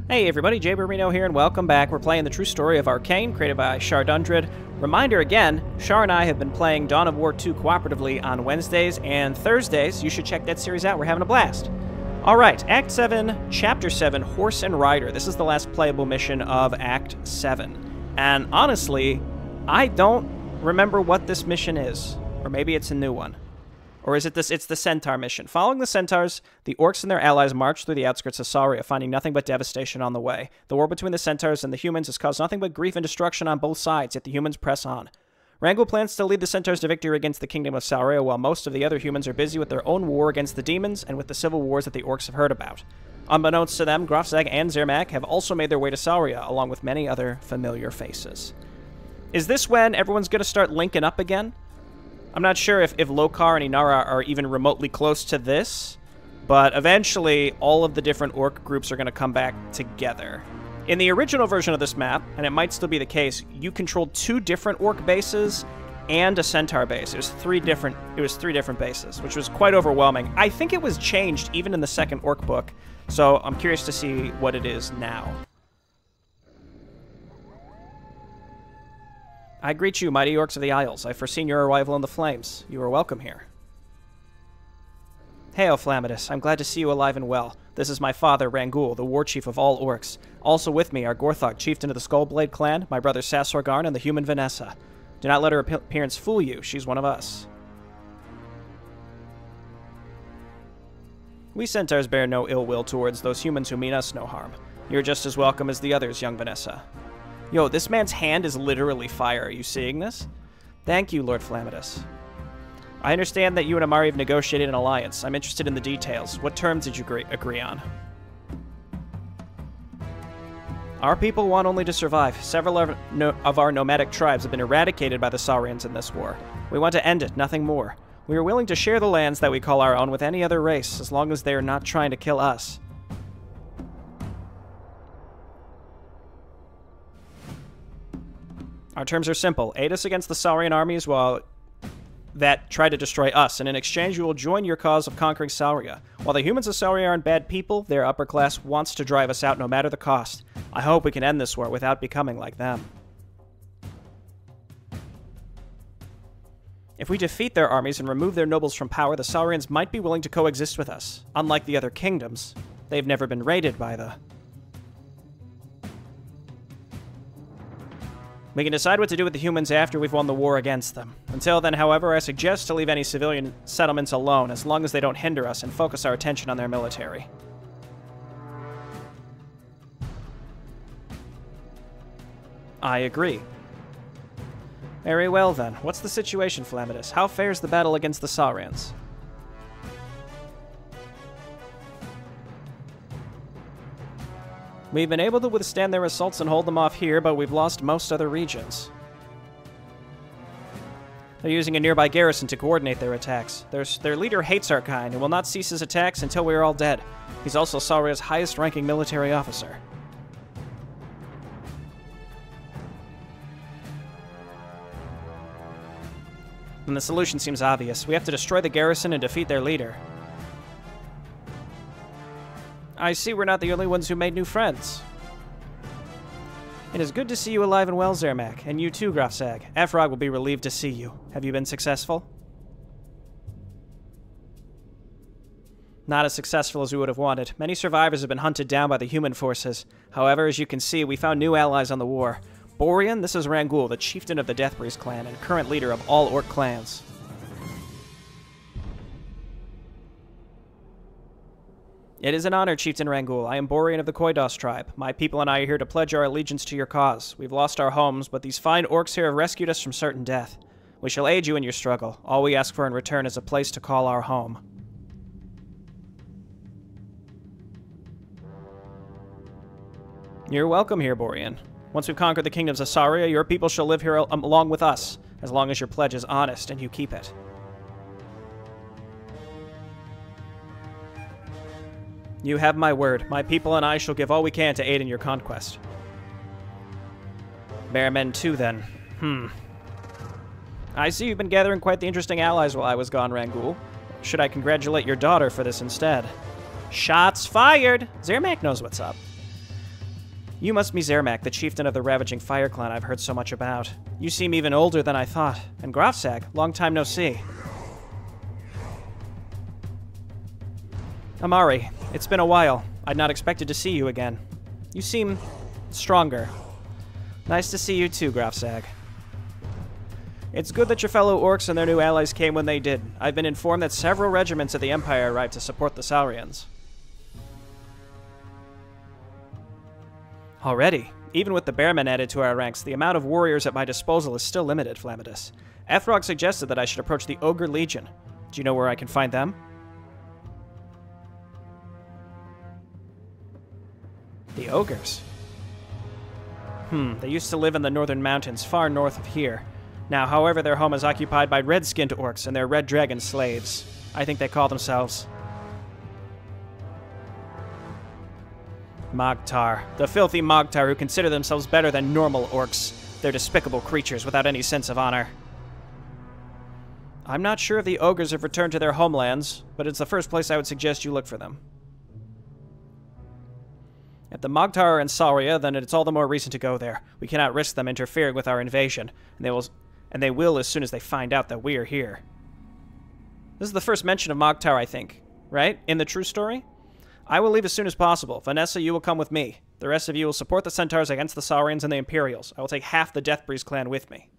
Hey everybody, Jay Barino here, and welcome back. We're playing the true story of Arkain, created by Undread. Reminder again, Shar and I have been playing Dawn of War 2 cooperatively on Wednesdays and Thursdays. You should check that series out. We're having a blast. Alright, Act 7, Chapter 7, Horse and Rider. This is the last playable mission of Act 7. And honestly, I don't remember what this mission is. Or maybe it's a new one. Or is it this? It's the Centaur mission. Following the Centaurs, the Orcs and their allies march through the outskirts of Saria, finding nothing but devastation on the way. The war between the Centaurs and the humans has caused nothing but grief and destruction on both sides, yet the humans press on. Rangul plans to lead the Centaurs to victory against the kingdom of Saria, while most of the other humans are busy with their own war against the demons and with the civil wars that the Orcs have heard about. Unbeknownst to them, Grofzag and Zermak have also made their way to Saria, along with many other familiar faces. Is this when everyone's going to start linking up again? I'm not sure if Lokar and Inara are even remotely close to this, but eventually all of the different Orc groups are going to come back together. In the original version of this map, and it might still be the case, you controlled 2 different Orc bases and a Centaur base. It was three different bases, which was quite overwhelming. I think it was changed even in the second Orc book, so I'm curious to see what it is now. I greet you, mighty Orcs of the Isles. I've foreseen your arrival in the flames. You are welcome here. Hail, Flamidus. I'm glad to see you alive and well. This is my father, Rangul, the war chief of all Orcs. Also with me are Gorthok, chieftain of the Skullblade clan, my brother Sassorgarn, and the human Vanessa. Do not let her appearance fool you. She's one of us. We Centaurs bear no ill will towards those humans who mean us no harm. You're just as welcome as the others, young Vanessa. Yo, this man's hand is literally fire. Are you seeing this? Thank you, Lord Flamidus. I understand that you and Amari have negotiated an alliance. I'm interested in the details. What terms did you agree on? Our people want only to survive. Several of our nomadic tribes have been eradicated by the Saurians in this war. We want to end it, nothing more. We are willing to share the lands that we call our own with any other race, as long as they are not trying to kill us. Our terms are simple. Aid us against the Saurian armies that try to destroy us, and in exchange we will join your cause of conquering Sauria. While the humans of Sauria aren't bad people, their upper class wants to drive us out no matter the cost. I hope we can end this war without becoming like them. If we defeat their armies and remove their nobles from power, the Saurians might be willing to coexist with us. Unlike the other kingdoms, they've never been raided by the... We can decide what to do with the humans after we've won the war against them. Until then, however, I suggest to leave any civilian settlements alone, as long as they don't hinder us, and focus our attention on their military. I agree. Very well, then. What's the situation, Flamidus? How fares the battle against the Saurians? We've been able to withstand their assaults and hold them off here, but we've lost most other regions. They're using a nearby garrison to coordinate their attacks. Their leader hates Arkain and will not cease his attacks until we are all dead. He's also Sauria's highest-ranking military officer. And the solution seems obvious. We have to destroy the garrison and defeat their leader. I see we're not the only ones who made new friends. It is good to see you alive and well, Zermak, and you too, Grofzag. Efrog will be relieved to see you. Have you been successful? Not as successful as we would have wanted. Many survivors have been hunted down by the human forces. However, as you can see, we found new allies on the war. Borean, this is Rangul, the chieftain of the Deathbreeze clan and current leader of all Orc clans. It is an honor, Chieftain Rangul. I am Borean of the Koidos tribe. My people and I are here to pledge our allegiance to your cause. We've lost our homes, but these fine Orcs here have rescued us from certain death. We shall aid you in your struggle. All we ask for in return is a place to call our home. You're welcome here, Borean. Once we've conquered the kingdoms of Saria, your people shall live here along with us, as long as your pledge is honest and you keep it. You have my word. My people and I shall give all we can to aid in your conquest. Bear men too, then. I see you've been gathering quite the interesting allies while I was gone, Rangul. Should I congratulate your daughter for this instead? Shots fired! Zermak knows what's up. You must be Zermak, the chieftain of the ravaging fire clan I've heard so much about. You seem even older than I thought. And Grafsag, long time no see. Amari, it's been a while. I'd not expected to see you again. You seem stronger. Nice to see you too, Grafsag. It's good that your fellow Orcs and their new allies came when they did. I've been informed that several regiments of the Empire arrived to support the Saurians. Already, even with the Bearmen added to our ranks, the amount of warriors at my disposal is still limited, Flammidus. Ethrog suggested that I should approach the Ogre Legion. Do you know where I can find them? The Ogres? They used to live in the northern mountains, far north of here. Now, however, their home is occupied by red-skinned Orcs and their red dragon slaves. I think they call themselves Mogtar. The filthy Mogtar who consider themselves better than normal Orcs. They're despicable creatures without any sense of honor. I'm not sure if the Ogres have returned to their homelands, but it's the first place I would suggest you look for them. If the Mogtar are in Sauria, then it's all the more reason to go there. We cannot risk them interfering with our invasion, and they will as soon as they find out that we are here. This is the first mention of Mogtar, I think, right? In the true story? I will leave as soon as possible. Vanessa, you will come with me. The rest of you will support the Centaurs against the Saurians and the Imperials. I will take half the Deathbreeze clan with me.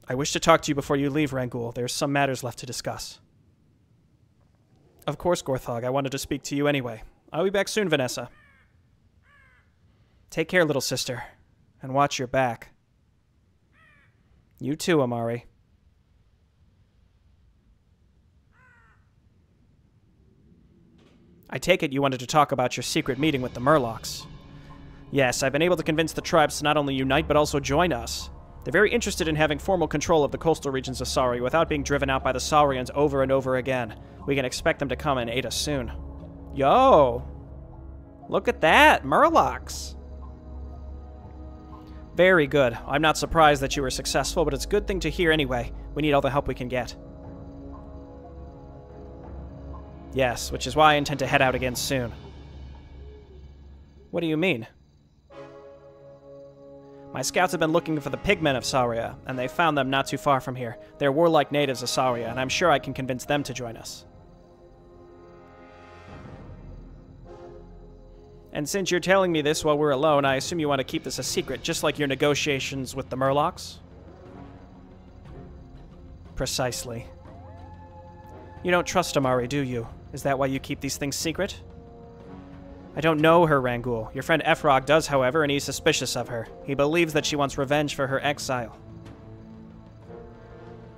I wish to talk to you before you leave, Rangul. There are some matters left to discuss. Of course, Gorthog. I wanted to speak to you anyway. I'll be back soon, Vanessa. Take care, little sister. And watch your back. You too, Amari. I take it you wanted to talk about your secret meeting with the Murlocs. Yes, I've been able to convince the tribes to not only unite, but also join us. They're very interested in having formal control of the coastal regions of Sauria without being driven out by the Saurians over and over again. We can expect them to come and aid us soon. Yo! Look at that! Murlocs! Very good. I'm not surprised that you were successful, but it's a good thing to hear anyway. We need all the help we can get. Yes, which is why I intend to head out again soon. What do you mean? My scouts have been looking for the pigmen of Sauria, and they found them not too far from here. They're warlike natives of Sauria, and I'm sure I can convince them to join us. And since you're telling me this while we're alone, I assume you want to keep this a secret, just like your negotiations with the Murlocs? Precisely. You don't trust Amari, do you? Is that why you keep these things secret? I don't know her, Rangul. Your friend Ethrog does, however, and he's suspicious of her. He believes that she wants revenge for her exile.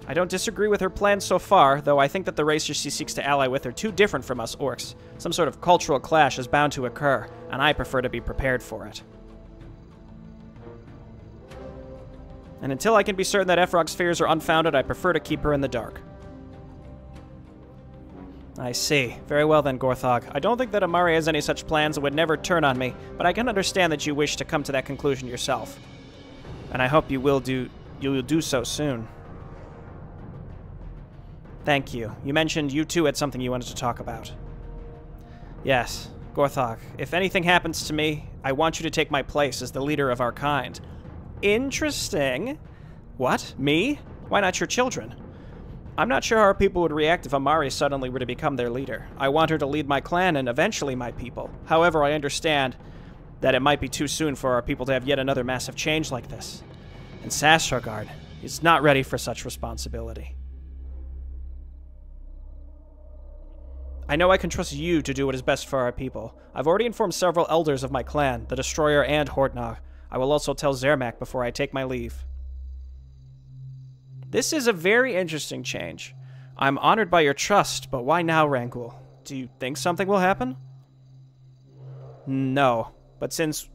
I don't disagree with her plans so far, though I think that the races she seeks to ally with are too different from us Orcs. Some sort of cultural clash is bound to occur, and I prefer to be prepared for it. And until I can be certain that Ethrog's fears are unfounded, I prefer to keep her in the dark. I see. Very well then, Gorthog. I don't think that Amari has any such plans and would never turn on me, but I can understand that you wish to come to that conclusion yourself. And I hope you will do so soon. Thank you. You mentioned you two had something you wanted to talk about. Yes, Gorthog. If anything happens to me, I want you to take my place as the leader of our kind. Interesting. What? Me? Why not your children? I'm not sure how our people would react if Amari suddenly were to become their leader. I want her to lead my clan and eventually my people. However, I understand that it might be too soon for our people to have yet another massive change like this. And Sasragard is not ready for such responsibility. I know I can trust you to do what is best for our people. I've already informed several elders of my clan, the Destroyer and Hordnag. I will also tell Zermak before I take my leave. This is a very interesting change. I'm honored by your trust, but why now, Rangul? Do you think something will happen? No, but since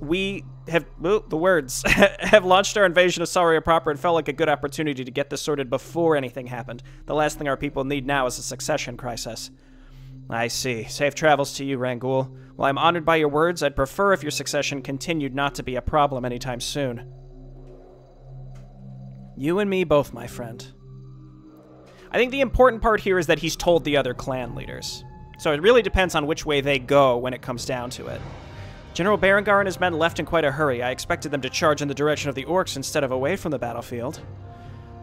we have have launched our invasion of Sauria proper, it felt like a good opportunity to get this sorted before anything happened. The last thing our people need now is a succession crisis. I see. Safe travels to you, Rangul. While I'm honored by your words, I'd prefer if your succession continued not to be a problem anytime soon. You and me both, my friend. I think the important part here is that he's told the other clan leaders. So it really depends on which way they go when it comes down to it. General Berengar and his men left in quite a hurry. I expected them to charge in the direction of the Orcs instead of away from the battlefield.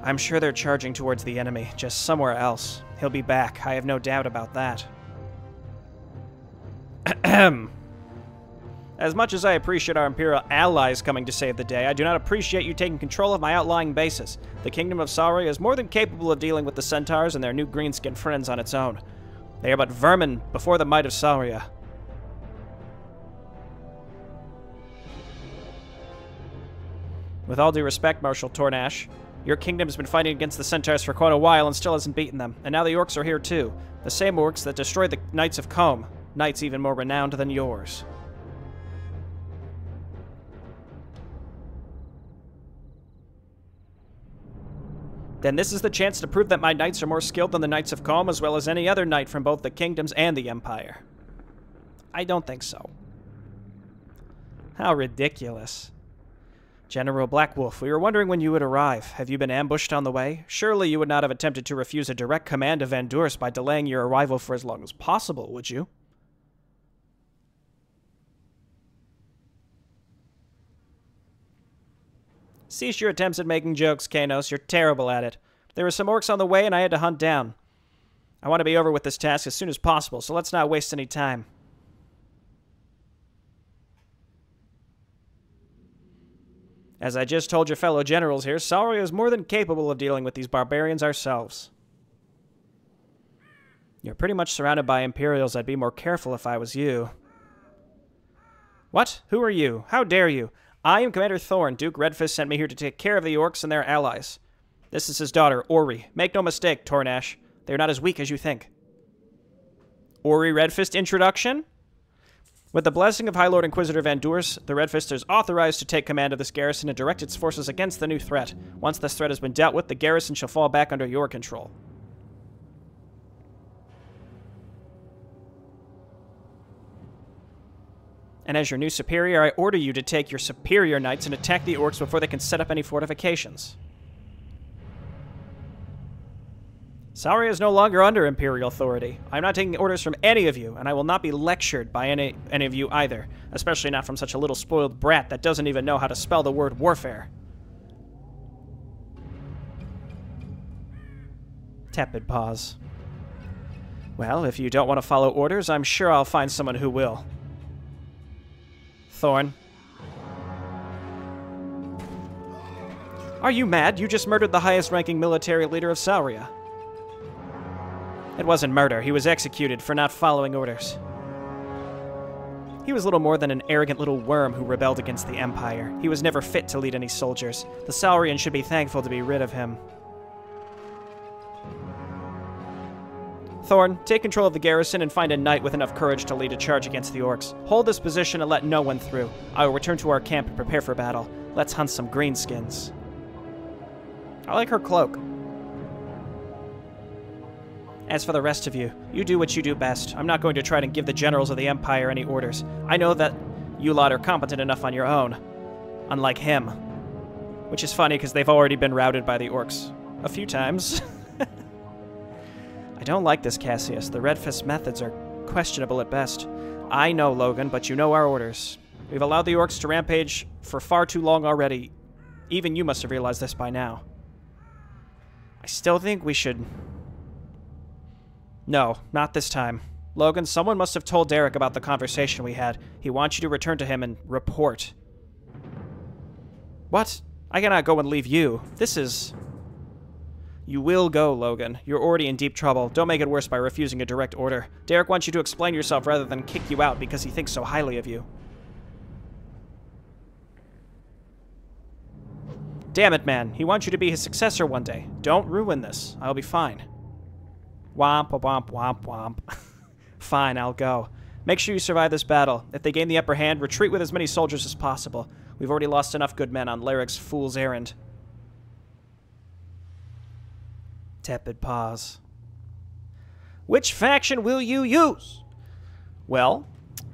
I'm sure they're charging towards the enemy, just somewhere else. He'll be back, I have no doubt about that. Ahem. As much as I appreciate our Imperial allies coming to save the day, I do not appreciate you taking control of my outlying bases. The Kingdom of Sauria is more than capable of dealing with the Centaurs and their new greenskin friends on its own. They are but vermin before the might of Sauria. With all due respect, Marshal Tornash, your kingdom's been fighting against the Centaurs for quite a while and still hasn't beaten them, and now the Orcs are here too. The same Orcs that destroyed the Knights of Combe, knights even more renowned than yours. Then this is the chance to prove that my knights are more skilled than the Knights of Combe, as well as any other knight from both the kingdoms and the Empire. I don't think so. How ridiculous. General Blackwolf, we were wondering when you would arrive. Have you been ambushed on the way? Surely you would not have attempted to refuse a direct command of Van Durst by delaying your arrival for as long as possible, would you? Cease your attempts at making jokes, Kanos. You're terrible at it. There were some Orcs on the way and I had to hunt down. I want to be over with this task as soon as possible, so let's not waste any time. As I just told your fellow generals here, Sauria is more than capable of dealing with these barbarians ourselves. You're pretty much surrounded by Imperials. I'd be more careful if I was you. What? Who are you? How dare you? I am Commander Thorn. Duke Redfist sent me here to take care of the Orcs and their allies. This is his daughter, Ori. Make no mistake, Tornash. They are not as weak as you think. Ori Redfist introduction? With the blessing of High Lord Inquisitor Van Durst, the Redfist is authorized to take command of this garrison and direct its forces against the new threat. Once this threat has been dealt with, the garrison shall fall back under your control. And as your new superior, I order you to take your superior knights and attack the Orcs before they can set up any fortifications. Sauria is no longer under Imperial authority. I'm not taking orders from any of you, and I will not be lectured by any of you either, especially not from such a little spoiled brat that doesn't even know how to spell the word warfare. Tepid pause. Well, if you don't want to follow orders, I'm sure I'll find someone who will. Thorn. Are you mad? You just murdered the highest-ranking military leader of Sauria. It wasn't murder. He was executed for not following orders. He was little more than an arrogant little worm who rebelled against the Empire. He was never fit to lead any soldiers. The Saurians should be thankful to be rid of him. Thorn, take control of the garrison and find a knight with enough courage to lead a charge against the Orcs. Hold this position and let no one through. I will return to our camp and prepare for battle. Let's hunt some greenskins. I like her cloak. As for the rest of you, you do what you do best. I'm not going to try to give the generals of the Empire any orders. I know that you lot are competent enough on your own. Unlike him. Which is funny because they've already been routed by the Orcs a few times. I don't like this, Cassius. The Redfist methods are questionable at best. I know, Logan, but you know our orders. We've allowed the Orcs to rampage for far too long already. Even you must have realized this by now. I still think we should... No, not this time. Logan, someone must have told Derek about the conversation we had. He wants you to return to him and report. What? I cannot go and leave you. This is... You will go, Logan. You're already in deep trouble. Don't make it worse by refusing a direct order. Derek wants you to explain yourself rather than kick you out because he thinks so highly of you. Damn it, man. He wants you to be his successor one day. Don't ruin this. I'll be fine. Womp, womp, womp, womp. Fine, I'll go. Make sure you survive this battle. If they gain the upper hand, retreat with as many soldiers as possible. We've already lost enough good men on Larrick's fool's errand. Tepid pause. Which faction will you use? Well,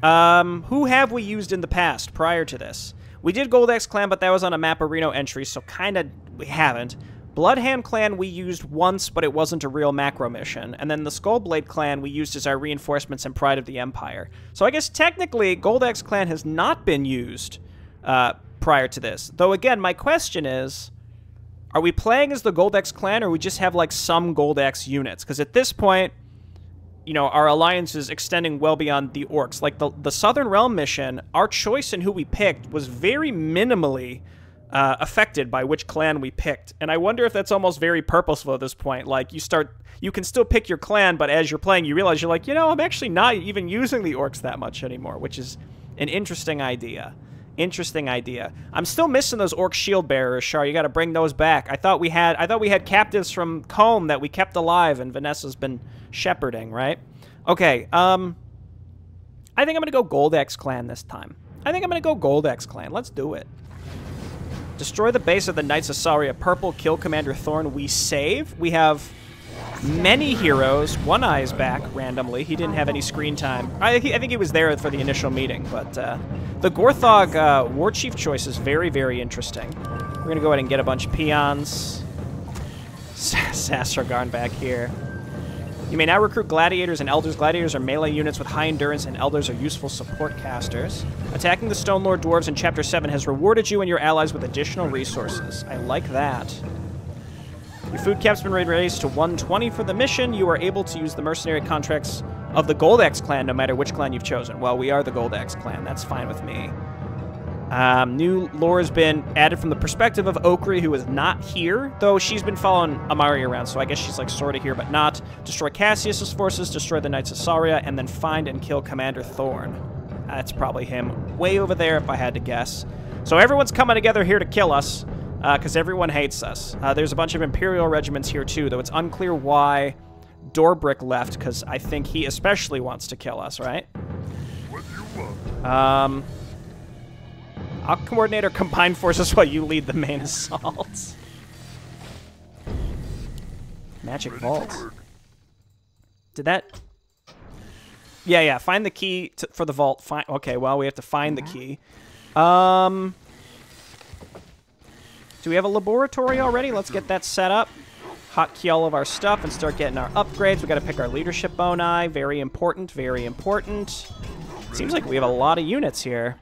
who have we used in the past prior to this? We did Goldex Clan, but that was on a Mapperino entry, so kinda we haven't. Bloodhand clan we used once, but it wasn't a real macro mission. And then the Skullblade clan we used as our reinforcements and Pride of the Empire. So I guess technically Goldax clan has not been used prior to this. Though again, my question is, are we playing as the Goldax clan, or we just have like some Goldax units? Because at this point, you know, our alliance is extending well beyond the Orcs. Like the Southern Realm mission, our choice in who we picked was very minimally affected by which clan we picked. And I wonder if that's almost very purposeful at this point. Like, you can still pick your clan, but as you're playing, you realize you're like, you know, I'm actually not even using the Orcs that much anymore, which is an interesting idea. Interesting idea. I'm still missing those Orc shield bearers, Char. You got to bring those back. I thought we had captives from Combe that we kept alive, and Vanessa's been shepherding, right? Okay. I think I'm gonna go Goldax clan this time. Let's do it. Destroy the base of the Knights of Saria. Purple, kill Commander Thorn. We save. We have many heroes. One Eye is back randomly. He didn't have any screen time. I think he was there for the initial meeting, but the Gorthog War Chief choice is very, very interesting. We're going to go ahead and get a bunch of peons. Sasragarn back here. You may now recruit gladiators and elders. Gladiators are melee units with high endurance, and elders are useful support casters. Attacking the Stone Lord Dwarves in Chapter 7 has rewarded you and your allies with additional resources. I like that. Your food cap's been raised to 120 for the mission. You are able to use the mercenary contracts of the Goldax clan no matter which clan you've chosen. Well, we are the Goldax clan. That's fine with me. New lore has been added from the perspective of Okri, who is not here, though she's been following Amari around, so I guess she's like sort of here, but not. Destroy Cassius's forces, destroy the Knights of Saria, and then find and kill Commander Thorn. That's probably him way over there, if I had to guess. So everyone's coming together here to kill us, because everyone hates us. There's a bunch of Imperial regiments here, too, though it's unclear why Dorbrick left, because I think he especially wants to kill us, right? What you want? I'll coordinate our combined forces while you lead the main assaults. Magic Vault. Did that... Yeah, find the key for the vault. Okay, well, we have to find the key. Do we have a laboratory already? Let's get that set up. Hotkey all of our stuff and start getting our upgrades. We got to pick our leadership boni. Very important, very important. Seems like we have a lot of units here.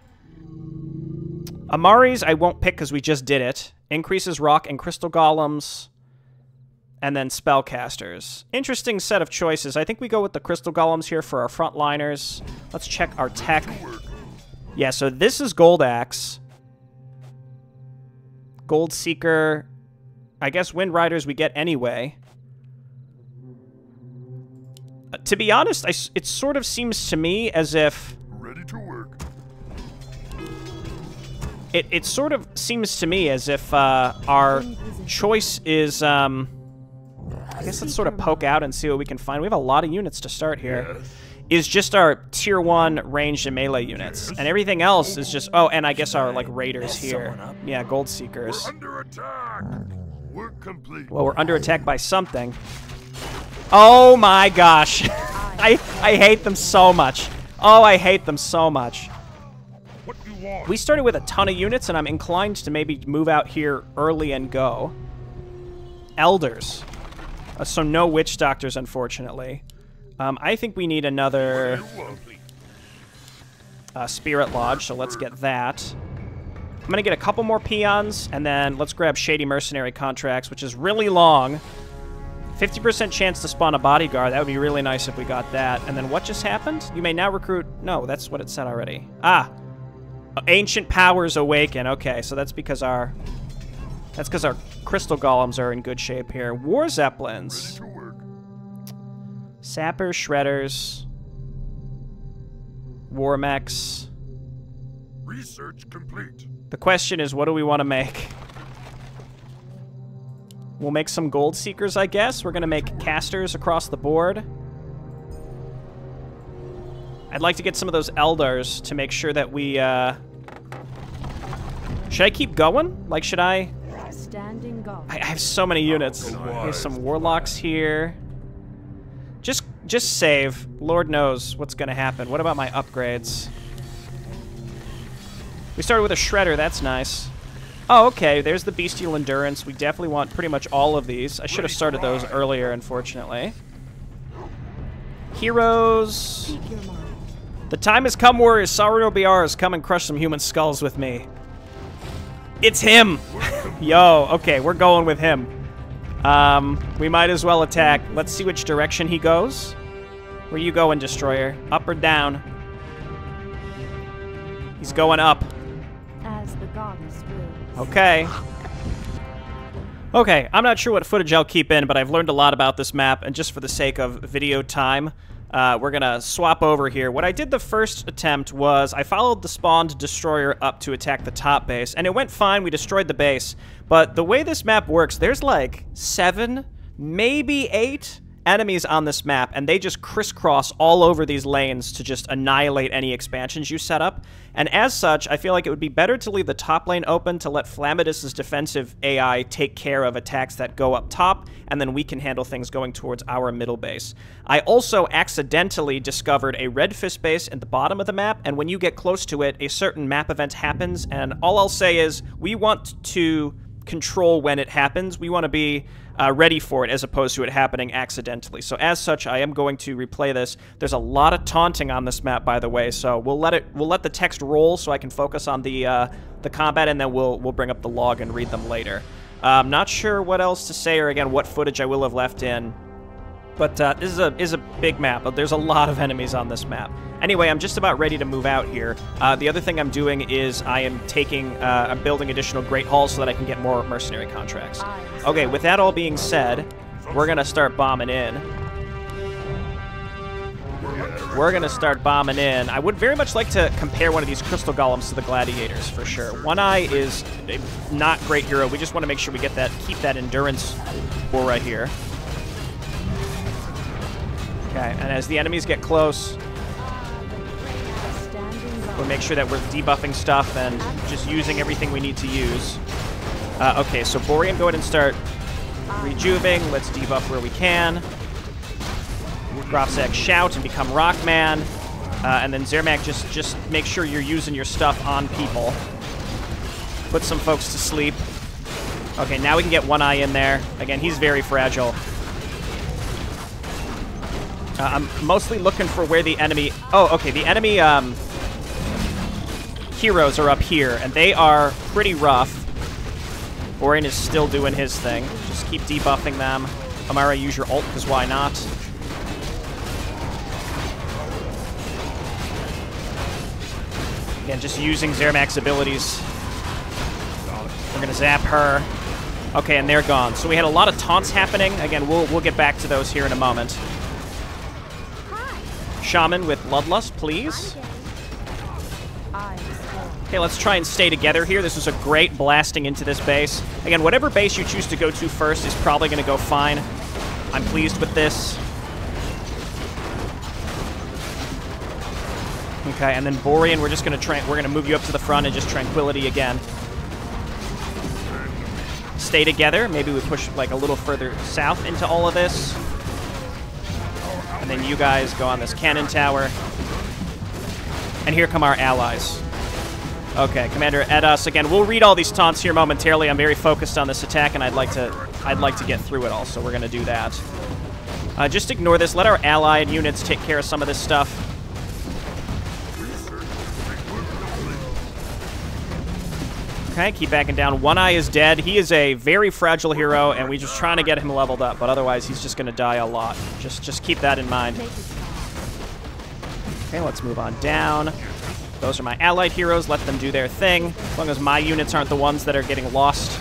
Amari's I won't pick because we just did it. Increases rock and crystal golems. And then spellcasters. Interesting set of choices. I think we go with the crystal golems here for our frontliners. Let's check our tech. Yeah, so this is Goldax. Gold Seeker. I guess Wind Riders we get anyway. To be honest, it sort of seems to me as if... Ready to work. It sort of seems to me as if our choice is... I guess let's sort of poke out and see what we can find. We have a lot of units to start here. Yes. Is just our tier 1 ranged and melee units. And everything else is just... Oh, and I guess our, like, raiders here. Yeah, Gold Seekers. We're under attack. Work complete. Well, we're under attack by something. Oh my gosh. I hate them so much. Oh, I hate them so much. What you want? We started with a ton of units, and I'm inclined to maybe move out here early and go. Elders. So no witch doctors, unfortunately. I think we need another spirit lodge, so let's get that. I'm going to get a couple more peons, and then let's grab Shady Mercenary Contracts, which is really long. 50% chance to spawn a bodyguard. That would be really nice if we got that. And then what just happened? You may now recruit... No, that's what it said already. Ah! Ancient Powers Awaken. Okay, so that's because our... That's because our crystal golems are in good shape here. War Zeppelins. Ready to work. Sappers, Shredders. War Mechs. Research complete. The question is, what do we want to make? We'll make some Gold Seekers, I guess. We're going to make casters across the board. I'd like to get some of those Eldars to make sure that we, Should I keep going? Like, should I... Standing guard. I have so many units. There's some Warlocks here. Just save. Lord knows what's going to happen. What about my upgrades? We started with a Shredder. That's nice. Oh, okay, there's the Bestial Endurance. We definitely want pretty much all of these. I should have started those earlier, unfortunately. Heroes. The time has come, warriors. Sario BRs, come and crush some human skulls with me. It's him! Yo, okay, we're going with him. We might as well attack. Let's see which direction he goes. Where you going, Destroyer? Up or down? He's going up. As the goddess wills. Okay. Okay, I'm not sure what footage I'll keep in, but I've learned a lot about this map, and just for the sake of video time, we're gonna swap over here. What I did the first attempt was I followed the spawned Destroyer up to attack the top base, and it went fine. We destroyed the base, but the way this map works, there's like 7, maybe 8 enemies on this map, and they just crisscross all over these lanes to just annihilate any expansions you set up. And as such, I feel like it would be better to leave the top lane open to let Flammidus's defensive AI take care of attacks that go up top, and then we can handle things going towards our middle base. I also accidentally discovered a red fist base at the bottom of the map, and when you get close to it, a certain map event happens, and all I'll say is we want to control when it happens. We want to be ready for it as opposed to it happening accidentally. So as such, I am going to replay this. There's a lot of taunting on this map, by the way, so we'll let the text roll so I can focus on the combat, and then we'll bring up the log and read them later. I'm not sure what else to say, or again what footage I will have left in. But this is a big map. There's a lot of enemies on this map. Anyway, I'm just about ready to move out here. The other thing I'm doing is I'm building additional Great Halls so that I can get more mercenary contracts. Okay, with that all being said, we're gonna start bombing in. I would very much like to compare one of these crystal golems to the gladiators for sure. One Eye is a not great hero. We just want to make sure we get that, keep that endurance aura here. Okay, and as the enemies get close, we'll make sure that we're debuffing stuff and just using everything we need to use. Okay, so Borean, go ahead and start rejuving. Let's debuff where we can. Grobsag, shout and become Rockman. And then Zermac, just make sure you're using your stuff on people. Put some folks to sleep. Okay, now we can get One Eye in there. Again, he's very fragile. I'm mostly looking for where the enemy... Oh, okay, the enemy heroes are up here, and they are pretty rough. Borean is still doing his thing. Just keep debuffing them. Amara, use your ult, because why not? Again, just using Zermac's abilities. We're going to zap her. Okay, and they're gone. So we had a lot of taunts happening. Again, we'll get back to those here in a moment. Shaman with Bloodlust, please. Okay, let's try and stay together here. This was a great blasting into this base. Again, whatever base you choose to go to first is probably going to go fine. I'm pleased with this. Okay, and then Borean, we're just going to move you up to the front and just Tranquility again. Stay together. Maybe we push like a little further south into all of this. And then you guys go on this cannon tower. And here come our allies. Okay, Commander Edas. Again, we'll read all these taunts here momentarily. I'm very focused on this attack, and I'd like to get through it all, so we're going to do that. Just ignore this. Let our allied units take care of some of this stuff. Okay, keep backing down. One Eye is dead. He is a very fragile hero, and we're just trying to get him leveled up, but otherwise he's just going to die a lot. Just keep that in mind. Okay, let's move on down. Those are my allied heroes. Let them do their thing, as long as my units aren't the ones that are getting lost.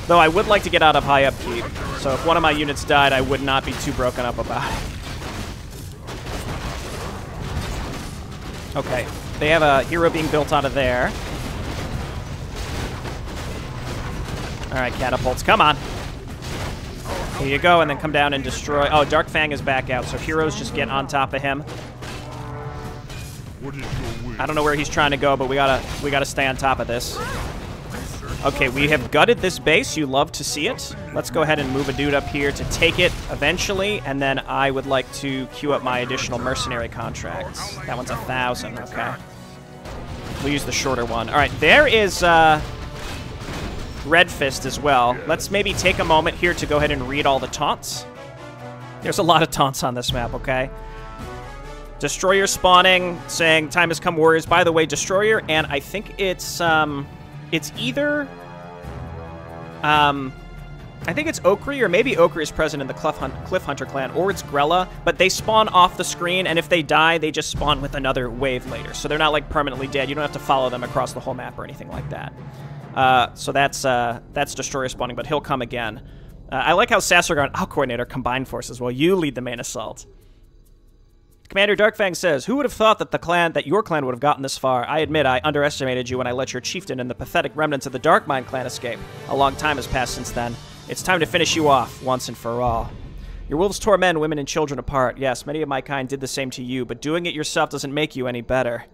Though I would like to get out of high upkeep, so if one of my units died, I would not be too broken up about it. Okay, they have a hero being built out of there. All right, catapults, come on. Here you go, and then come down and destroy. Oh, Dark Fang is back out, so heroes just get on top of him. I don't know where he's trying to go, but we gotta stay on top of this. Okay, we have gutted this base. You love to see it. Let's go ahead and move a dude up here to take it eventually, and then I would like to queue up my additional mercenary contracts. That one's 1,000. Okay. We'll use the shorter one. All right, there is Red Fist as well. Let's maybe take a moment here to go ahead and read all the taunts. There's a lot of taunts on this map, okay? Destroyer spawning, saying, time has come, warriors. By the way, Destroyer, and I think it's either... I think it's Okri, or maybe Okri is present in the Cliff Hunter clan, or it's Grella, but they spawn off the screen, and if they die, they just spawn with another wave later. So they're not, like, permanently dead. You don't have to follow them across the whole map or anything like that. So that's Destroyer spawning, but he'll come again. I like how Sassergar and Coordinator combine forces while you lead the main assault. Commander Darkfang says, who would have thought that your clan would have gotten this far? I admit I underestimated you when I let your chieftain and the pathetic remnants of the Darkmind clan escape. A long time has passed since then. It's time to finish you off, once and for all. Your wolves tore men, women, and children apart. Yes, many of my kind did the same to you, but doing it yourself doesn't make you any better.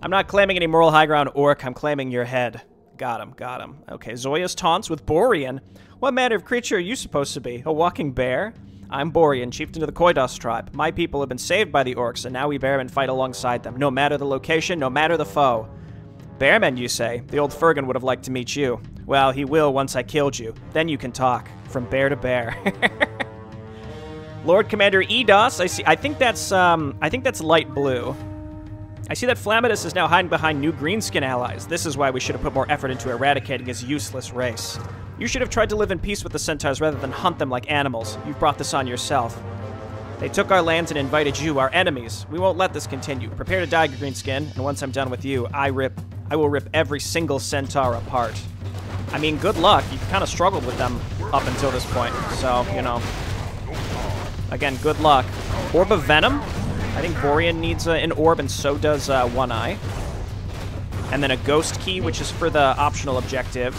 I'm not claiming any moral high ground, Orc. I'm claiming your head. Got him, got him. Okay, Zoya's taunts with Borean. What manner of creature are you supposed to be? A walking bear? I'm Borean, chieftain of the Koidos tribe. My people have been saved by the Orcs, and now we bearmen fight alongside them, no matter the location, no matter the foe. Bearmen, you say? The old Fergan would have liked to meet you. Well, he will once I killed you. Then you can talk. From bear to bear. Lord Commander Edos, I see. I think that's light blue. I see that Flamidus is now hiding behind new greenskin allies. This is why we should have put more effort into eradicating his useless race. You should have tried to live in peace with the centaurs rather than hunt them like animals. You've brought this on yourself. They took our lands and invited you, our enemies. We won't let this continue. Prepare to die, Greenskin, and once I'm done with you, I will rip every single centaur apart. I mean, good luck. You've kind of struggled with them up until this point, so, you know. Again, good luck. Orb of Venom. I think Borean needs an orb, and so does One Eye. And then a Ghost Key, which is for the optional objective.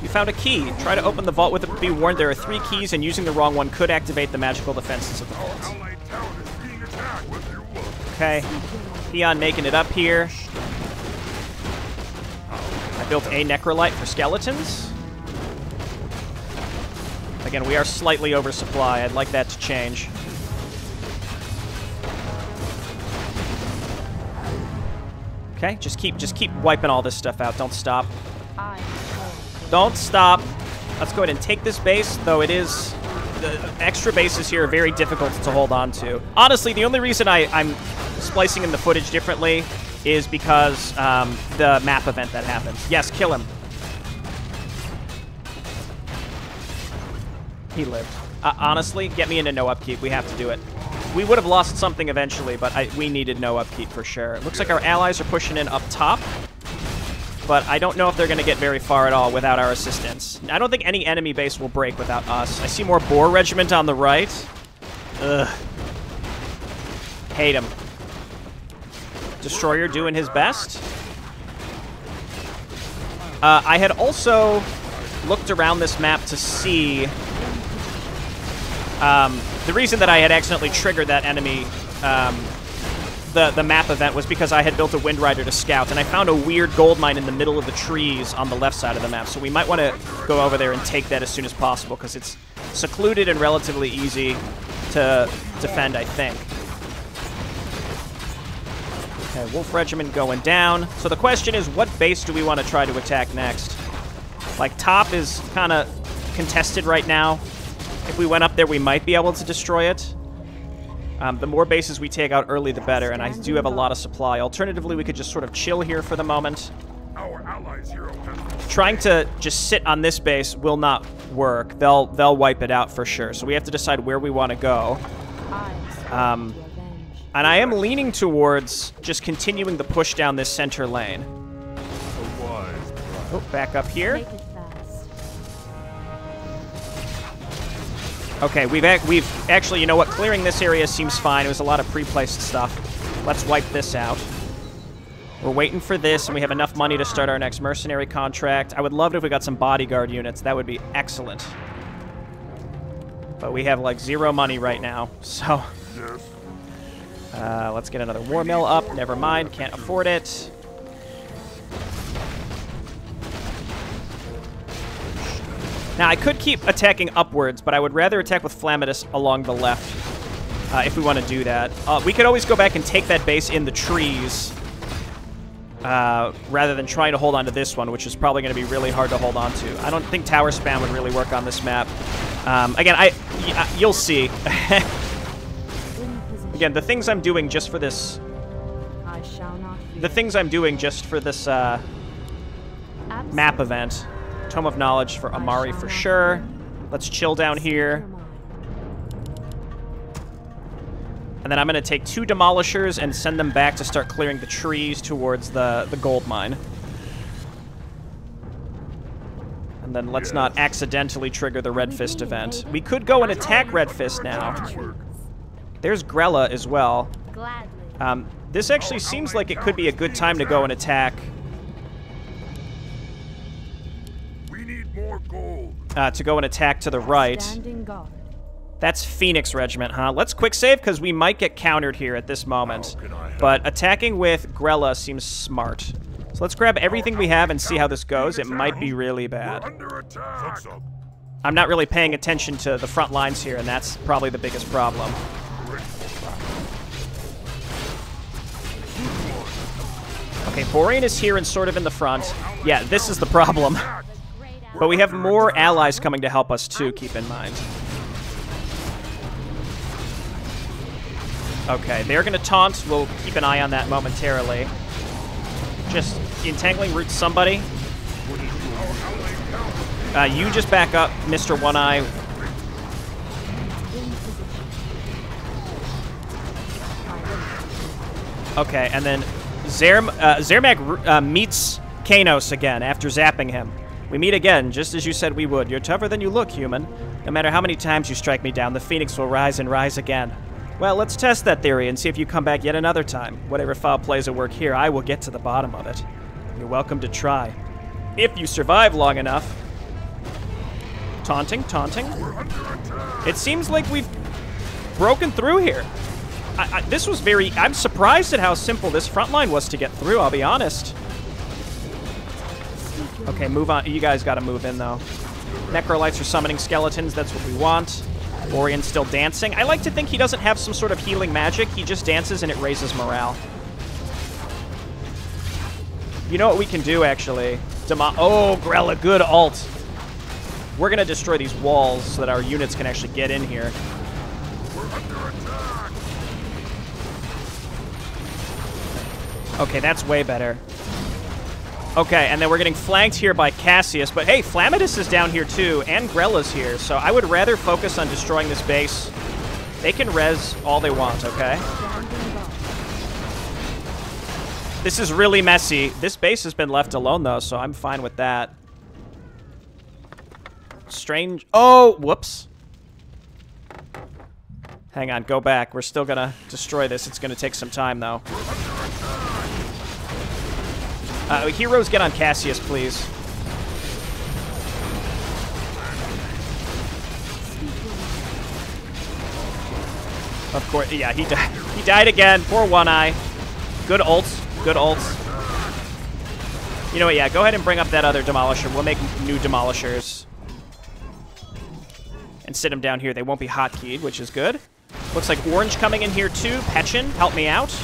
You found a key. Try to open the vault with it, but be warned there are 3 keys, and using the wrong one could activate the magical defenses of the vault. Okay. Peon making it up here. I built a Necrolite for skeletons. Again, we are slightly oversupply. I'd like that to change. Okay, just keep wiping all this stuff out. Don't stop. Don't stop. Let's go ahead and take this base, though it is... The extra bases here are very difficult to hold on to. Honestly, the only reason I'm splicing in the footage differently is because the map event that happens. Yes, kill him. He lived. Honestly, get me into no upkeep. We have to do it. We would have lost something eventually, but we needed no upkeep for sure. It looks like our allies are pushing in up top, but I don't know if they're going to get very far at all without our assistance. I don't think any enemy base will break without us. I see more Boar Regiment on the right. Ugh. Hate him. Destroyer doing his best. I had also looked around this map to see... the reason that I had accidentally triggered that enemy, the map event, was because I had built a Wind Rider to scout, and I found a weird gold mine in the middle of the trees on the left side of the map, so we might want to go over there and take that as soon as possible, because it's secluded and relatively easy to defend, I think. Okay, Wolf Regiment going down. So the question is, what base do we want to try to attack next? Like, top is kind of contested right now. If we went up there, we might be able to destroy it. The more bases we take out early, the better, and I do have a lot of supply. Alternatively, we could just sort of chill here for the moment. Our allies' hero has... Trying to just sit on this base will not work. They'll wipe it out for sure. So we have to decide where we want to go. And I am leaning towards just continuing the push down this center lane. Oh, back up here. Okay, we've actually, you know what? Clearing this area seems fine. It was a lot of pre-placed stuff. Let's wipe this out. We're waiting for this, and we have enough money to start our next mercenary contract. I would love it if we got some bodyguard units. That would be excellent. But we have, like, 0 money right now, so... let's get another war mill up. Never mind, can't afford it. Now, I could keep attacking upwards, but I would rather attack with Flamidus along the left if we want to do that. We could always go back and take that base in the trees rather than trying to hold on to this one, which is probably going to be really hard to hold on to. I don't think tower spam would really work on this map. Again, you'll see. Again, the things I'm doing just for this... I shall not fear. The things I'm doing just for this map event. Tome of Knowledge for Amari for sure. Let's chill down here. And then I'm going to take 2 Demolishers and send them back to start clearing the trees towards the gold mine. And then let's not accidentally trigger the Red Fist event. We could go and attack Red Fist now. There's Grella as well. This actually seems like it could be a good time to go and attack. We need more gold. To go and attack to the right. That's Phoenix Regiment, huh? Let's quick save, because we might get countered here at this moment. But attacking with Grella seems smart. So let's grab everything we have and see how this goes. It might be really bad. I'm not really paying attention to the front lines here, and that's probably the biggest problem. Okay, Borean is here and sort of in the front. Yeah, this is the problem. But we have more allies coming to help us, too, keep in mind. Okay, they're going to taunt. We'll keep an eye on that momentarily. Just entangling root somebody. You just back up, Mr. One-Eye. Okay, and then Zermac meets Kanos again after zapping him. We meet again, just as you said we would. You're tougher than you look, human. No matter how many times you strike me down, the Phoenix will rise and rise again. Well, let's test that theory and see if you come back yet another time. Whatever foul plays at work here, I will get to the bottom of it. You're welcome to try. If you survive long enough. Taunting, taunting. It seems like we've broken through here. This was very... I'm surprised at how simple this front line was to get through, I'll be honest. Okay, move on. You guys gotta move in, though. Necrolites are summoning skeletons. That's what we want. Borean's still dancing. I like to think he doesn't have some sort of healing magic. He just dances and it raises morale. You know what we can do, actually? Oh, Grella, good ult. We're going to destroy these walls so that our units can actually get in here. Okay, that's way better. Okay, and then we're getting flanked here by Cassius, but hey, Flamidus is down here too, and Grella's here, so I would rather focus on destroying this base. They can res all they want, okay? This is really messy. This base has been left alone, though, so I'm fine with that. Strange... Oh, whoops. Hang on, go back. We're still gonna destroy this. It's gonna take some time, though. Heroes, get on Cassius, please. Of course, yeah, he died. He died again. Poor One-Eye. Good ults. Good ults. You know what, yeah, go ahead and bring up that other Demolisher. We'll make new Demolishers. And sit them down here. They won't be hotkeyed, which is good. Looks like Orange coming in here, too. Petchin, help me out.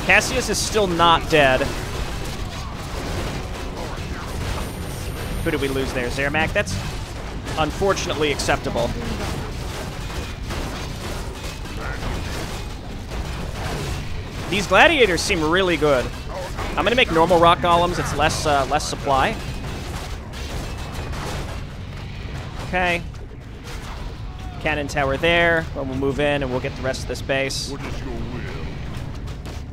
Cassius is still not dead. Who did we lose there? Zermac? That's unfortunately acceptable. These gladiators seem really good. I'm going to make normal rock golems. It's less supply. Okay. Cannon tower there. Well, we'll move in and we'll get the rest of this base.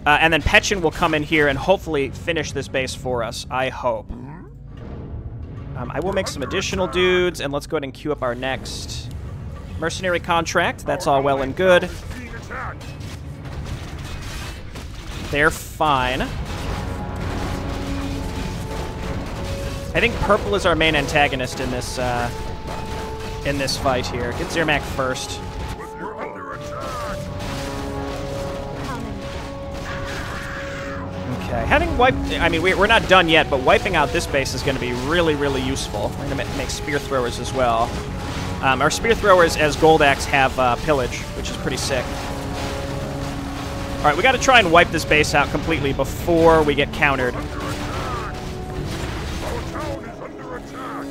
And then Petchin will come in here and hopefully finish this base for us, I hope. I will make some additional dudes, and let's go ahead and queue up our next mercenary contract. That's all well and good. They're fine. I think purple is our main antagonist in this fight here. Get Zermac first. Okay, having wiped... I mean, we're not done yet, but wiping out this base is going to be really, really useful. We're going to make spear throwers as well. Our spear throwers, as Goldax, have pillage, which is pretty sick. Alright, we gotta try and wipe this base out completely before we get countered. Our town is under attack.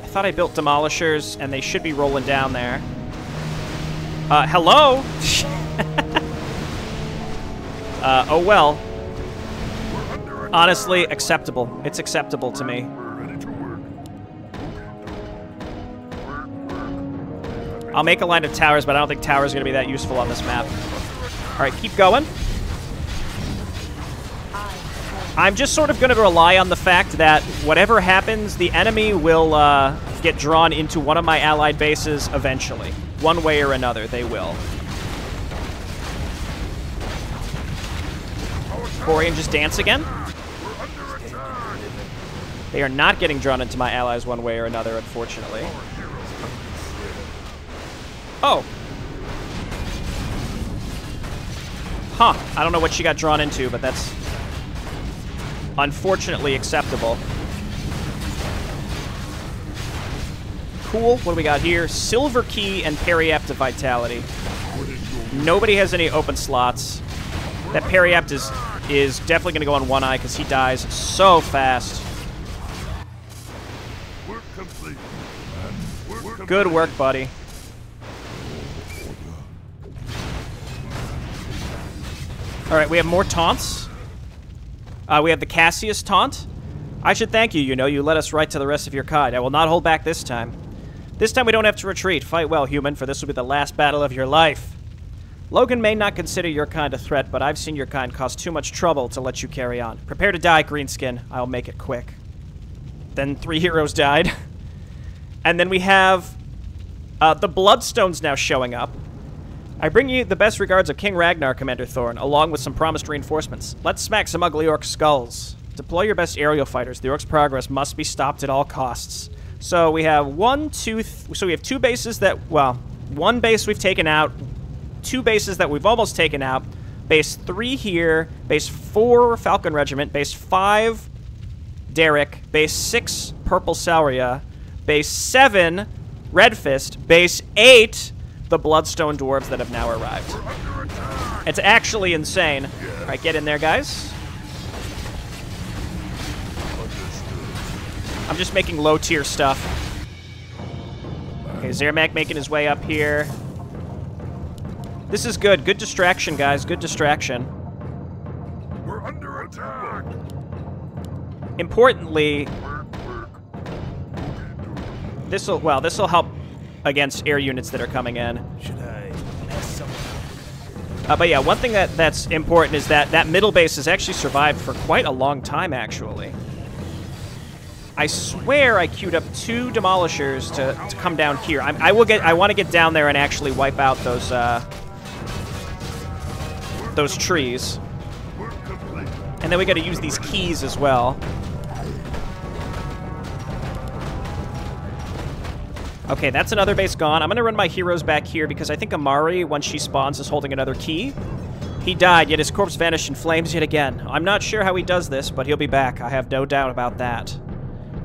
I thought I built demolishers, and they should be rolling down there. Hello? Oh well. Honestly, acceptable. It's acceptable to me. Ready to work. I'll make a line of towers, but I don't think towers are going to be that useful on this map. Alright, keep going. I'm just sort of going to rely on the fact that whatever happens, the enemy will get drawn into one of my allied bases eventually. One way or another, they will. Borean just dance again? They are not getting drawn into my allies one way or another, unfortunately. Oh. Huh. I don't know what she got drawn into, but that's unfortunately acceptable. Cool. What do we got here? Silver Key and Periaptive Vitality. Nobody has any open slots. That Periapt is definitely going to go on one eye because he dies so fast. Work complete. Good work, buddy. Alright, we have more taunts. We have the Cassius taunt. I should thank you, you know. You led us right to the rest of your kind. I will not hold back this time. This time we don't have to retreat. Fight well, human, for this will be the last battle of your life. Logan may not consider your kind a threat, but I've seen your kind cause too much trouble to let you carry on. Prepare to die, Greenskin. I'll make it quick. Then 3 heroes died. And then we have the Bloodstones now showing up. I bring you the best regards of King Ragnar, Commander Thorn, along with some promised reinforcements. Let's smack some ugly orc skulls. Deploy your best aerial fighters. The orcs' progress must be stopped at all costs. So we have so we have 2 bases that, well, 1 base we've taken out, 2 bases that we've almost taken out. Base 3 here, base 4 Falcon Regiment, base 5 Derek, base 6 Purple Sauria, base 7 Red Fist, base 8 the Bloodstone Dwarves that have now arrived. It's actually insane. All right, get in there, guys. I'm just making low-tier stuff. Okay, Zermac making his way up here. This is good. Good distraction, guys. Good distraction. We're under attack. Importantly, this'll help against air units that are coming in. Should I mess someone up? But yeah, one thing that's important is that middle base has actually survived for quite a long time, actually. I swear I queued up 2 demolishers to come down here. I want to get down there and actually wipe out those trees. And then we got to use these keys as well. Okay, that's another base gone. I'm going to run my heroes back here because I think Amari, once she spawns, is holding another key. He died, yet his corpse vanished in flames yet again. I'm not sure how he does this, but he'll be back. I have no doubt about that.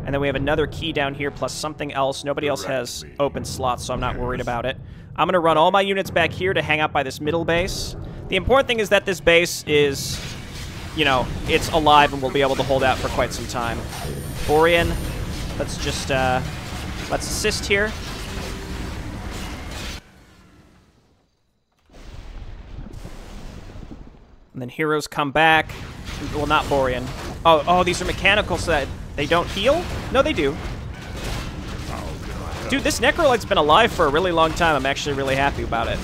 And then we have another key down here plus something else. Nobody else has open slots, so I'm not worried about it. I'm going to run all my units back here to hang out by this middle base. The important thing is that this base is, you know, it's alive and we'll be able to hold out for quite some time. Borean, let's just, let's assist here. And then heroes come back. Well, not Borean. Oh, these are mechanical, so that they don't heal? No, they do. Dude, this Necrolite's been alive for a really long time. I'm actually really happy about it.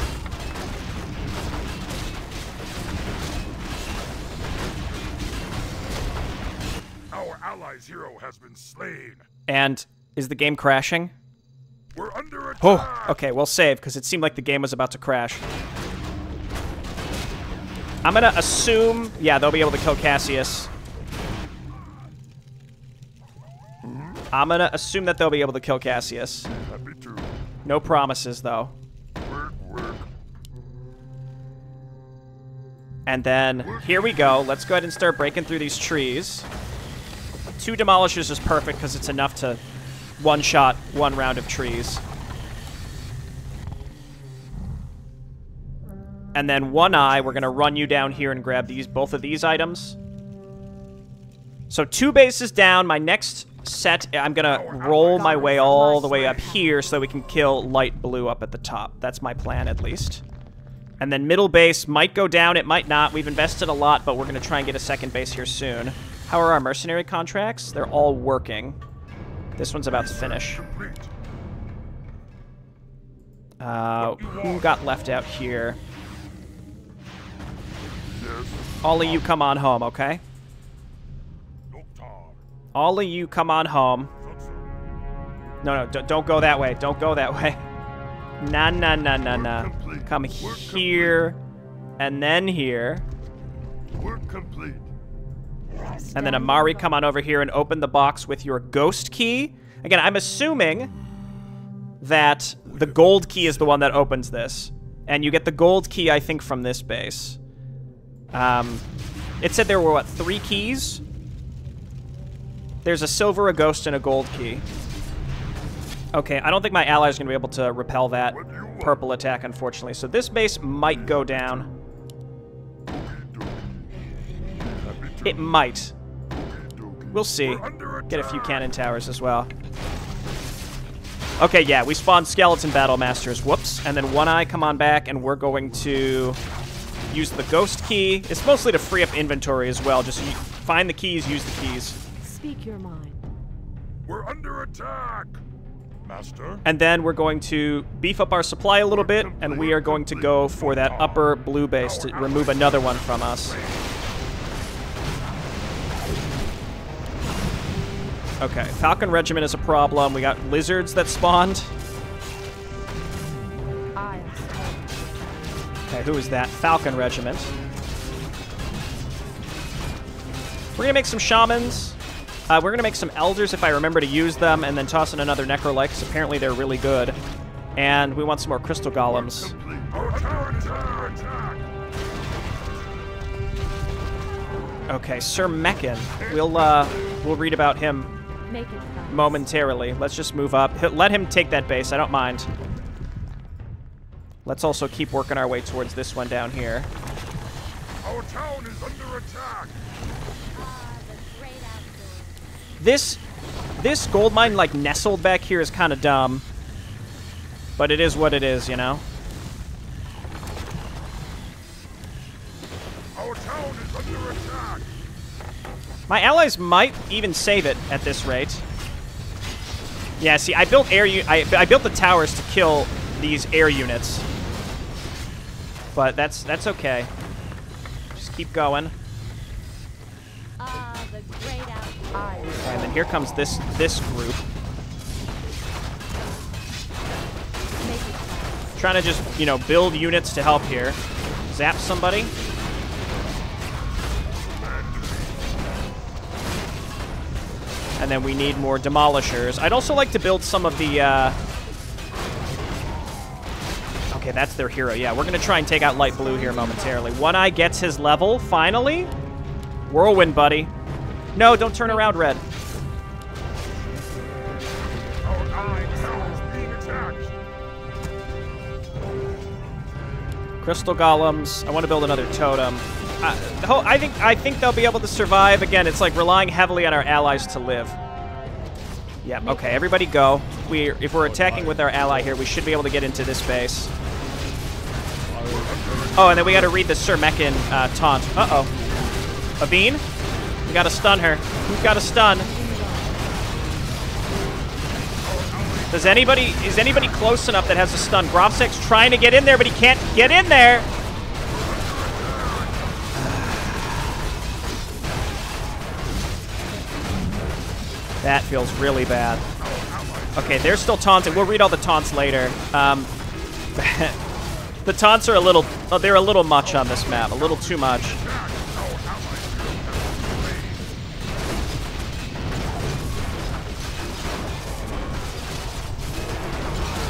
Our allies' hero has been slain. And is the game crashing? We're under attack. Oh, okay, we'll save, because it seemed like the game was about to crash. I'm going to assume, yeah, they'll be able to kill Cassius. I'm going to assume that they'll be able to kill Cassius. Happy to. No promises, though. Work. And then, here we go. Let's go ahead and start breaking through these trees. 2 demolishers is perfect, because it's enough to one-shot 1 round of trees. And then One Eye, we're going to run you down here and grab both of these items. So 2 bases down. My next set, I'm going to roll my way all the way up here so that we can kill light blue up at the top. That's my plan, at least. And then middle base might go down, it might not. We've invested a lot, but we're going to try and get a second base here soon. How are our mercenary contracts? They're all working. This one's about to finish. Who got left out here? All of you come on home, okay? All of you come on home. No, don't go that way. Don't go that way. Nah. Come here, and then here. Work complete. And then Amari, come on over here and open the box with your ghost key. Again, I'm assuming that the gold key is the one that opens this. And you get the gold key, I think, from this base. It said there were, what, 3 keys? There's a silver, a ghost, and a gold key. Okay, I don't think my allies are going to be able to repel that purple attack, unfortunately. So this base might go down. It might. We'll see. Get a few cannon towers as well. Okay, yeah, we spawned skeleton battle masters. Whoops. And then One Eye, come on back, and we're going to use the ghost key. It's mostly to free up inventory as well. Just find the keys, use the keys. Speak your mind. We're under attack, Master. And then we're going to beef up our supply a little bit, and we are going to go for that upper blue base to remove another one from us. Okay, Falcon Regiment is a problem. We got lizards that spawned. Okay, who is that? Falcon Regiment. We're gonna make some shamans. We're gonna make some elders if I remember to use them, and then toss in another necrolite, because apparently they're really good. And we want some more crystal golems. Okay, Sir Meccan. We'll read about him momentarily. Let's just move up. Let him take that base. I don't mind. Let's also keep working our way towards this one down here. Our town is under attack. This gold mine, like, nestled back here is kind of dumb. But it is what it is, you know? Our town is under attack. My allies might even save it at this rate. Yeah, see, I built I built the towers to kill these air units. But that's okay. Just keep going. And then here comes this group. Trying to just, you know, build units to help here. Zap somebody. And then we need more demolishers. I'd also like to build some of the, Okay, that's their hero. Yeah, we're going to try and take out light blue here momentarily. One Eye gets his level, finally. Whirlwind, buddy. No, don't turn around, Red. Our ally town is being attacked. Crystal golems. I want to build another totem. I think they'll be able to survive. Again, it's like relying heavily on our allies to live. Yep, okay, everybody go. If we're attacking with our ally here, we should be able to get into this base. Oh, and then we got to read the Sir Meccan taunt. Uh-oh. Aveen? We got to stun her. Who's got to stun? Is anybody close enough that has a stun? Grofsek's trying to get in there, but he can't get in there. That feels really bad. Okay, they're still taunting. We'll read all the taunts later. The taunts are they're a little much on this map. A little too much.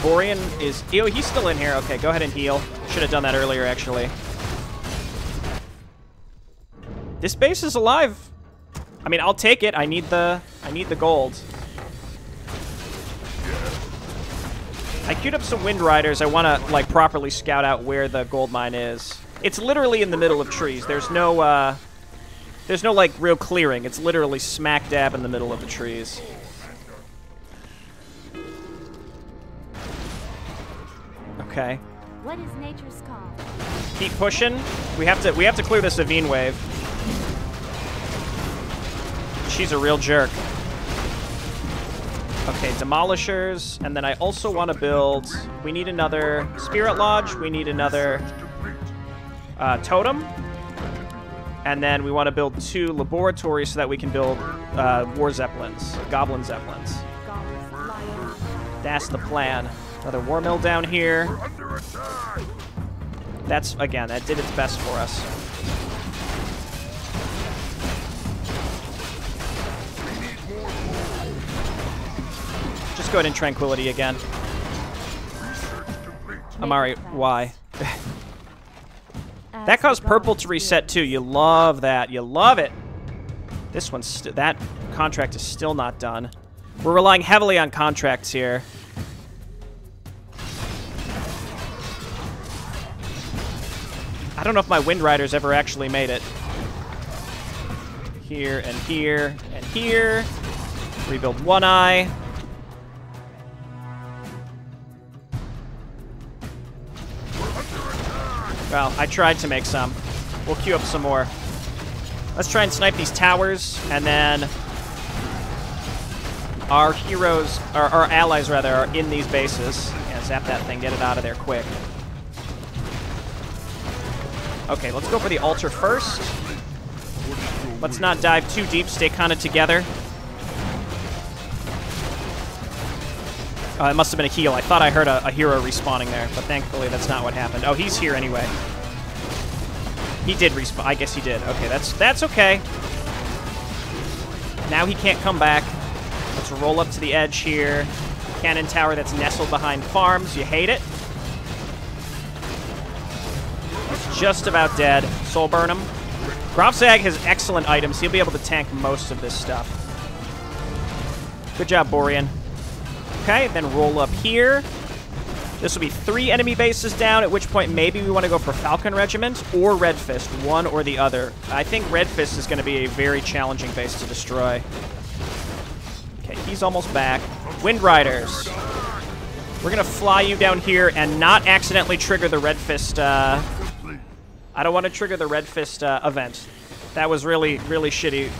Borean is... Ew, he's still in here. Okay, go ahead and heal. Should have done that earlier, actually. This base is alive. I mean, I'll take it. I need the gold. I queued up some Wind Riders. I want to, like, properly scout out where the gold mine is. It's literally in the middle of trees. There's no, like, real clearing. It's literally smack dab in the middle of the trees. Okay. What is nature's call? Keep pushing. We have to clear this Avine wave. She's a real jerk. Okay, demolishers, and then I also want to build. We need another Spirit Lodge. We need another totem, and then we want to build 2 laboratories so that we can build war zeppelins, goblin zeppelins. That's the plan. Another war mill down here. That's, again, that did its best for us. Just go ahead and Tranquility again. Amari, why? That caused purple to reset too. You love that. You love it. This one's that contract is still not done. We're relying heavily on contracts here. I don't know if my Wind Riders ever actually made it. Here and here and here. Rebuild One Eye. Well, I tried to make some. We'll queue up some more. Let's try and snipe these towers, and then our heroes, our allies rather, are in these bases. Yeah, zap that thing, get it out of there quick. Okay, let's go for the altar first. Let's not dive too deep, stay kind of together. It must have been a heal. I thought I heard a hero respawning there, but thankfully that's not what happened. Oh, he's here anyway. He did respawn. I guess he did. Okay, that's okay. Now he can't come back. Let's roll up to the edge here. Cannon tower that's nestled behind farms. You hate it. It's just about dead. Soul burn him. Grofzag has excellent items. He'll be able to tank most of this stuff. Good job, Borean. Okay, then roll up here. This will be 3 enemy bases down, at which point maybe we want to go for Falcon Regiment or Red Fist, one or the other. I think Red Fist is going to be a very challenging base to destroy. Okay, he's almost back. Wind Riders. We're going to fly you down here and not accidentally trigger the Red Fist. I don't want to trigger the Red Fist event. That was really, really shitty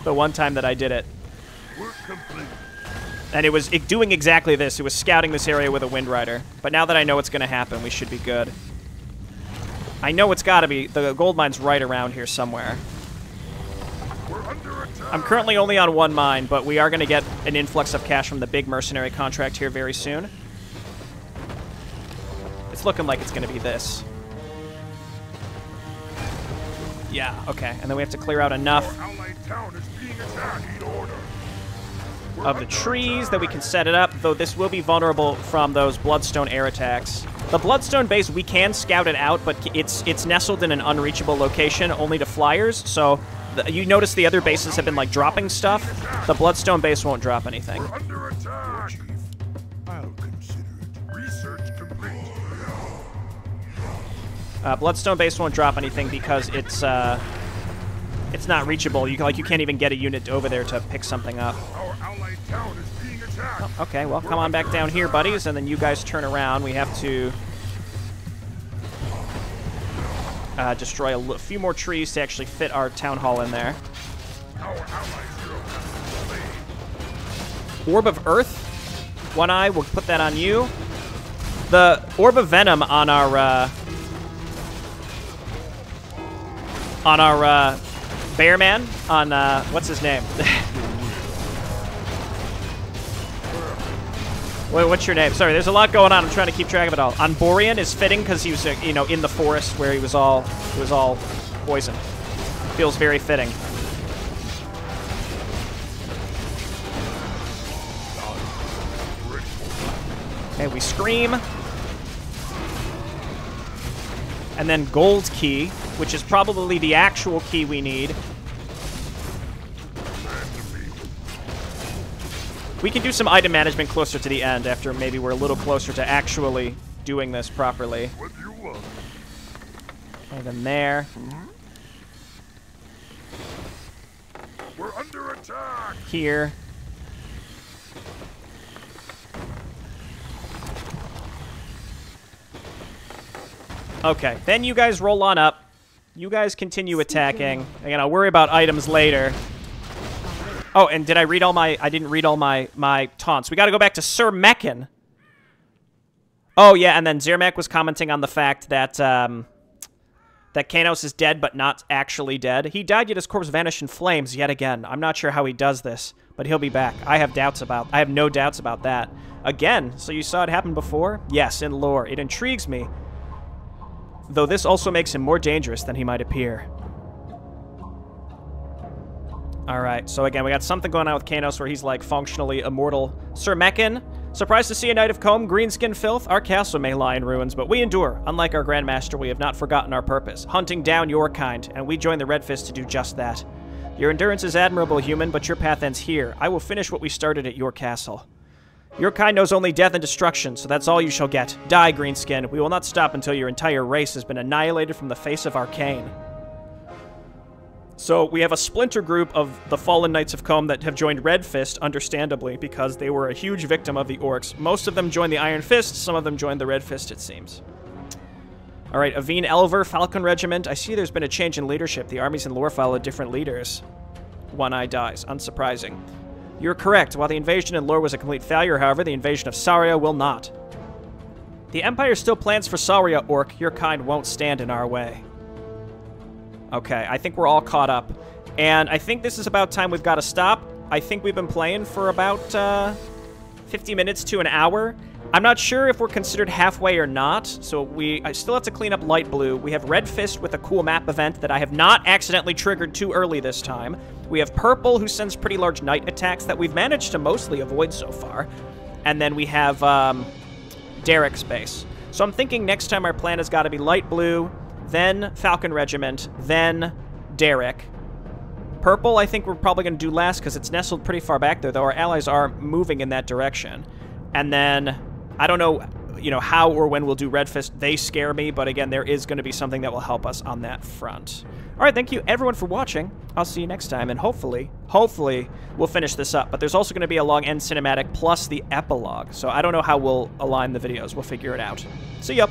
the one time that I did it. And it was doing exactly this. It was scouting this area with a Wind Rider. But now that I know what's going to happen, we should be good. I know it's got to be. The gold mine's right around here somewhere. I'm currently only on 1 mine, but we are going to get an influx of cash from the big mercenary contract here very soon. It's looking like it's going to be this. Yeah, okay. And then we have to clear out enough of the trees that we can set it up, though this will be vulnerable from those Bloodstone air attacks. The Bloodstone base, we can scout it out, but it's nestled in an unreachable location only to flyers, so you notice the other bases have been, like, dropping stuff. The Bloodstone base won't drop anything. I'll consider it. Research complete. Bloodstone base won't drop anything because it's not reachable. You can't even get a unit over there to pick something up. Our allied town is being attacked. Oh, okay, well, come on back down here, buddies, and then you guys turn around. We have to destroy a few more trees to actually fit our town hall in there. Our allies Orb of Earth. One Eye, we'll put that on you. The Orb of Venom on our Bearman, on, what's his name? What's your name? Sorry, there's a lot going on. I'm trying to keep track of it all. On Borean is fitting because he was, you know, in the forest where it was all poison. Feels very fitting. Okay, we scream. And then Gold Key, which is probably the actual key we need. We can do some item management closer to the end after maybe we're a little closer to actually doing this properly. What do you want? And then there. We're under attack. Here. Okay, then you guys roll on up. You guys continue attacking. Again, I'll worry about items later. Oh, and did I read all my... I didn't read all my taunts. We gotta go back to Sir Meccan. Oh, yeah, and then Zermac was commenting on the fact that, that Kanos is dead, but not actually dead. He died, yet his corpse vanished in flames yet again. I'm not sure how he does this, but he'll be back. I have no doubts about that. Again, so you saw it happen before? Yes, in lore. It intrigues me. Though this also makes him more dangerous than he might appear. Alright, so again, we got something going on with Kanos where he's, like, functionally immortal. Sir Meccan, surprised to see a knight of comb, greenskin filth? Our castle may lie in ruins, but we endure. Unlike our Grandmaster, we have not forgotten our purpose, hunting down your kind, and we join the Red Fist to do just that. Your endurance is admirable, human, but your path ends here. I will finish what we started at your castle. Your kind knows only death and destruction, so that's all you shall get. Die, Greenskin. We will not stop until your entire race has been annihilated from the face of Arkain. So we have a splinter group of the fallen Knights of Comb that have joined Red Fist, understandably, because they were a huge victim of the Orcs. Most of them joined the Iron Fist, some of them joined the Red Fist, it seems. Alright, Aveen Elver, Falcon Regiment. I see there's been a change in leadership. The armies in lore follow different leaders. One Eye dies. Unsurprising. You're correct. While the invasion in lore was a complete failure, however, the invasion of Saria will not. The Empire still plans for Saria, Orc. Your kind won't stand in our way. Okay, I think we're all caught up. And I think this is about time we've got to stop. I think we've been playing for about 50 minutes to an hour. I'm not sure if we're considered halfway or not, so I still have to clean up Light Blue. We have Red Fist with a cool map event that I have not accidentally triggered too early this time. We have Purple, who sends pretty large knight attacks that we've managed to mostly avoid so far. And then we have Derek's base. So I'm thinking next time our plan has got to be Light Blue, then Falcon Regiment, then Derek. Purple, I think we're probably going to do last because it's nestled pretty far back there, though our allies are moving in that direction. And then, I don't know, how or when we'll do Red Fist. They scare me, but again, there is going to be something that will help us on that front. All right, thank you everyone for watching. I'll see you next time, and hopefully, we'll finish this up. But there's also going to be a long end cinematic plus the epilogue, so I don't know how we'll align the videos. We'll figure it out. See ya!